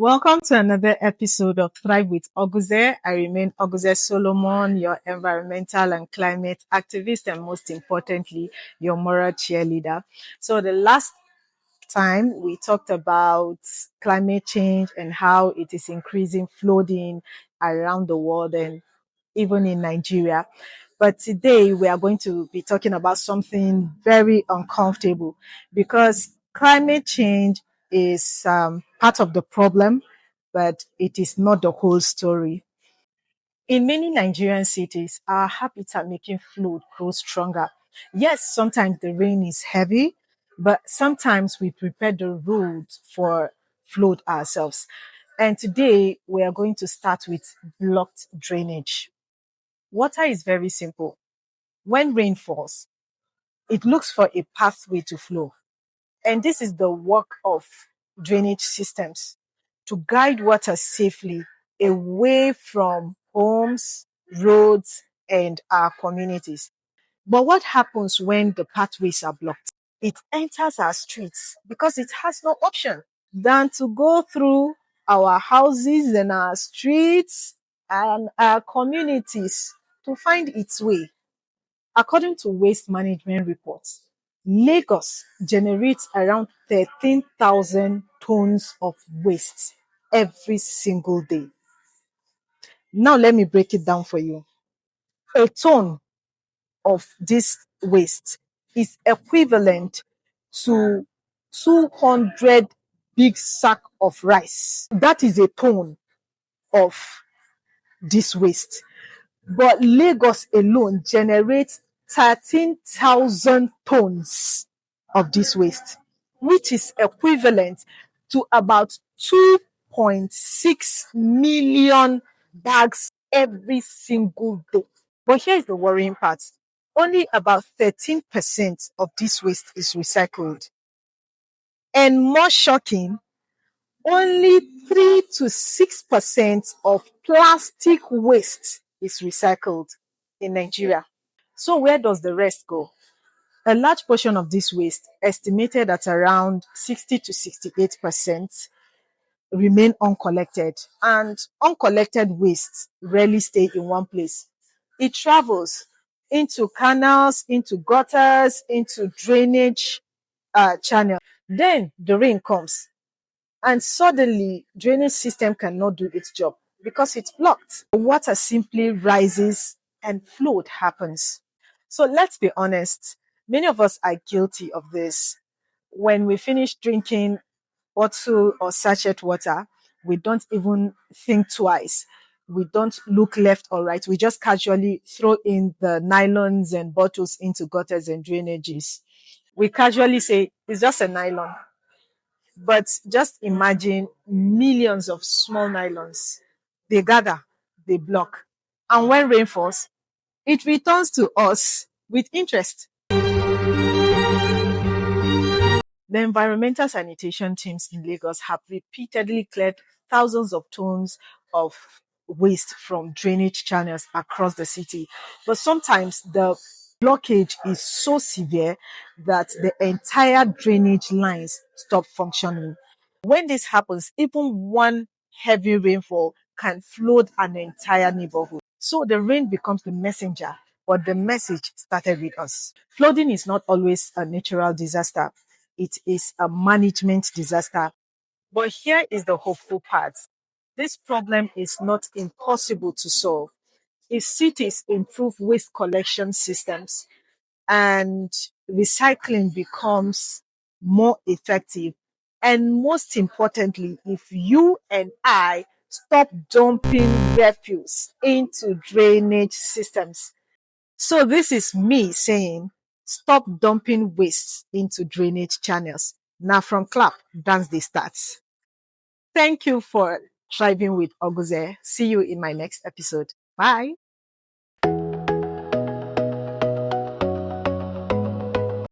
Welcome to another episode of Thrive with Oguze. I remain Oguze Solomon, your environmental and climate activist, and most importantly, your moral cheerleader. So, the last time we talked about climate change and how it is increasing flooding around the world and even in Nigeria. But today we are going to be talking about something very uncomfortable because climate change is part of the problem, but it is not the whole story. In many Nigerian cities, our habits are making flood grow stronger. Yes, sometimes the rain is heavy, but sometimes we prepare the road for flood ourselves. And today we are going to start with blocked drainage. Water is very simple. When rain falls, it looks for a pathway to flow. And this is the work of drainage systems to guide water safely away from homes, roads, and our communities. But what happens when the pathways are blocked? It enters our streets because it has no option than to go through our houses and our streets and our communities to find its way. According to waste management reports, Lagos generates around 13,000 tons of waste every single day. Now, let me break it down for you. A ton of this waste is equivalent to 200 big sack of rice. That is a ton of this waste. But Lagos alone generates 13,000 tons of this waste, which is equivalent to about 2.6 million bags every single day. But here's the worrying part. Only about 13% of this waste is recycled. And more shocking, only 3 to 6% of plastic waste is recycled in Nigeria. So, where does the rest go? A large portion of this waste, estimated at around 60 to 68%, remain uncollected. And uncollected waste rarely stay in one place. It travels into canals, into gutters, into drainage channels. Then the rain comes and suddenly drainage system cannot do its job because it's blocked. The water simply rises and flood happens. So let's be honest, many of us are guilty of this. When we finish drinking bottle or sachet water, we don't even think twice. We don't look left or right. We just casually throw in the nylons and bottles into gutters and drainages. We casually say it's just a nylon. But just imagine millions of small nylons. They gather, they block. And when rain falls, it returns to us with interest. The environmental sanitation teams in Lagos have repeatedly cleared thousands of tons of waste from drainage channels across the city. But sometimes the blockage is so severe that the entire drainage lines stop functioning. When this happens, even one heavy rainfall can flood an entire neighborhood. So the rain becomes the messenger, but the message started with us. Flooding is not always a natural disaster. It is a management disaster. But here is the hopeful part. This problem is not impossible to solve. If cities improve waste collection systems and recycling becomes more effective, and most importantly, if you and I stop dumping refuse into drainage systems. So this is me saying, stop dumping waste into drainage channels. Now from clap, dance the stats. Thank you for thriving with Oguze. See you in my next episode. Bye.